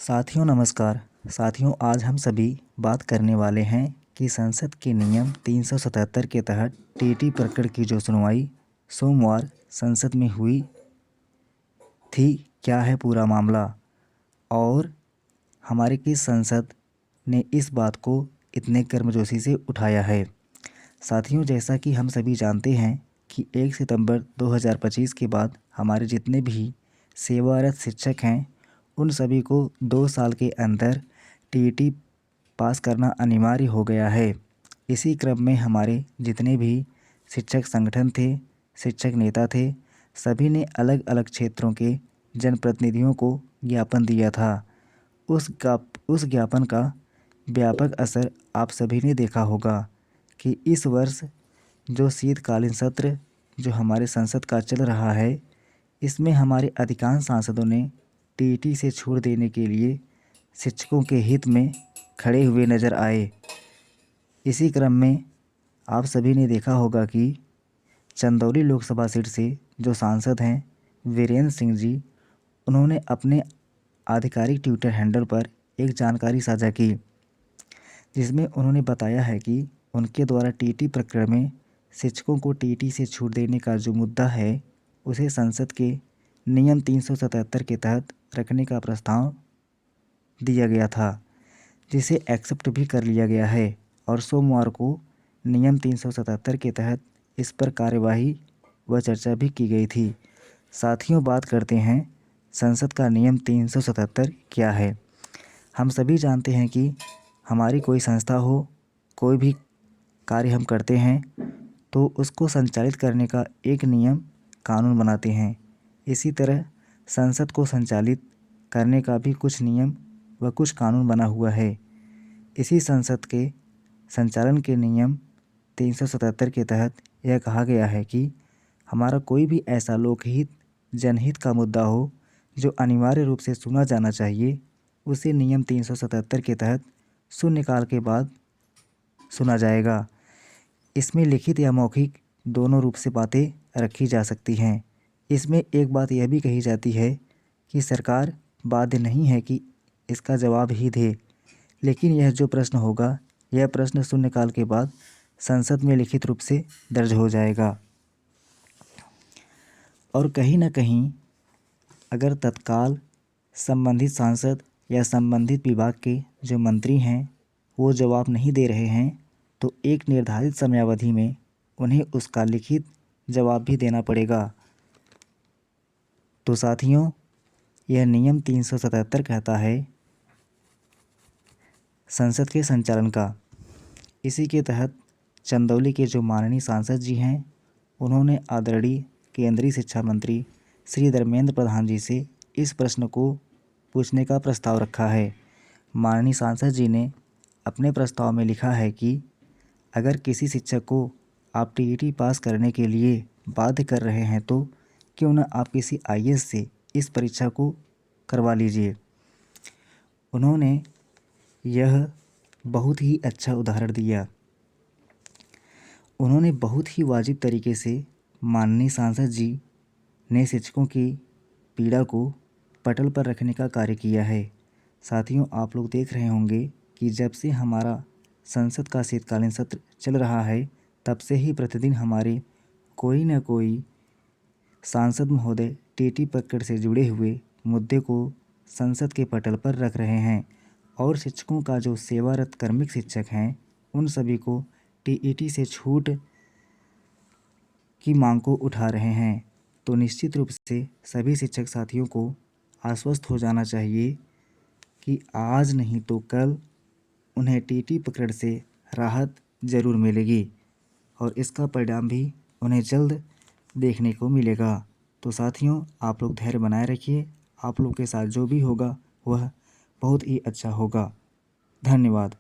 साथियों नमस्कार। साथियों आज हम सभी बात करने वाले हैं कि संसद के नियम 377 के तहत टीटी प्रकरण की जो सुनवाई सोमवार संसद में हुई थी, क्या है पूरा मामला और हमारे किस संसद ने इस बात को इतने गर्मजोशी से उठाया है। साथियों जैसा कि हम सभी जानते हैं कि 1 सितंबर 2025 के बाद हमारे जितने भी सेवारत शिक्षक हैं उन सभी को 2 साल के अंदर टीईटी पास करना अनिवार्य हो गया है। इसी क्रम में हमारे जितने भी शिक्षक संगठन थे, शिक्षक नेता थे, सभी ने अलग अलग क्षेत्रों के जनप्रतिनिधियों को ज्ञापन दिया था। उस ज्ञापन का व्यापक असर आप सभी ने देखा होगा कि इस वर्ष जो शीतकालीन सत्र जो हमारे संसद का चल रहा है, इसमें हमारे अधिकांश सांसदों ने टीईटी से छूट देने के लिए शिक्षकों के हित में खड़े हुए नज़र आए। इसी क्रम में आप सभी ने देखा होगा कि चंदौली लोकसभा सीट से जो सांसद हैं वीरेंद्र सिंह जी, उन्होंने अपने आधिकारिक ट्विटर हैंडल पर एक जानकारी साझा की, जिसमें उन्होंने बताया है कि उनके द्वारा टीटी प्रकरण में शिक्षकों को टीटी से छूट देने का जो मुद्दा है उसे संसद के नियम 377 के तहत रखने का प्रस्ताव दिया गया था, जिसे एक्सेप्ट भी कर लिया गया है और सोमवार को नियम 377 के तहत इस पर कार्यवाही व चर्चा भी की गई थी। साथियों बात करते हैं संसद का नियम 377 क्या है। हम सभी जानते हैं कि हमारी कोई संस्था हो, कोई भी कार्य हम करते हैं तो उसको संचालित करने का एक नियम कानून बनाते हैं। इसी तरह संसद को संचालित करने का भी कुछ नियम व कुछ कानून बना हुआ है। इसी संसद के संचालन के नियम 377 के तहत यह कहा गया है कि हमारा कोई भी ऐसा लोकहित जनहित का मुद्दा हो जो अनिवार्य रूप से सुना जाना चाहिए, उसे नियम 377 के तहत शून्यकाल के बाद सुना जाएगा। इसमें लिखित या मौखिक दोनों रूप से बातें रखी जा सकती हैं। इसमें एक बात यह भी कही जाती है कि सरकार बाध्य नहीं है कि इसका जवाब ही दे, लेकिन यह जो प्रश्न होगा यह प्रश्न शून्यकाल के बाद संसद में लिखित रूप से दर्ज हो जाएगा। और कहीं ना कहीं अगर तत्काल संबंधित सांसद या संबंधित विभाग के जो मंत्री हैं वो जवाब नहीं दे रहे हैं तो एक निर्धारित समयावधि में उन्हें उसका लिखित जवाब भी देना पड़ेगा। तो साथियों यह नियम 377 कहता है संसद के संचालन का। इसी के तहत चंदौली के जो माननीय सांसद जी हैं उन्होंने आदरणीय केंद्रीय शिक्षा मंत्री श्री धर्मेंद्र प्रधान जी से इस प्रश्न को पूछने का प्रस्ताव रखा है। माननीय सांसद जी ने अपने प्रस्ताव में लिखा है कि अगर किसी शिक्षक को आप टीईटी पास करने के लिए बाध्य कर रहे हैं तो क्यों न आप किसी आईएएस से इस परीक्षा को करवा लीजिए। उन्होंने यह बहुत ही अच्छा उदाहरण दिया। उन्होंने बहुत ही वाजिब तरीके से माननीय सांसद जी ने शिक्षकों की पीड़ा को पटल पर रखने का कार्य किया है। साथियों आप लोग देख रहे होंगे कि जब से हमारा संसद का शीतकालीन सत्र चल रहा है तब से ही प्रतिदिन हमारे कोई न कोई सांसद महोदय टीटी प्रकरण से जुड़े हुए मुद्दे को संसद के पटल पर रख रहे हैं और शिक्षकों का जो सेवारत कार्मिक शिक्षक हैं उन सभी को टीईटी से छूट की मांग को उठा रहे हैं। तो निश्चित रूप से सभी शिक्षक साथियों को आश्वस्त हो जाना चाहिए कि आज नहीं तो कल उन्हें टीटी प्रकरण से राहत ज़रूर मिलेगी और इसका परिणाम भी उन्हें जल्द देखने को मिलेगा। तो साथियों आप लोग धैर्य बनाए रखिए, आप लोग के साथ जो भी होगा वह बहुत ही अच्छा होगा। धन्यवाद।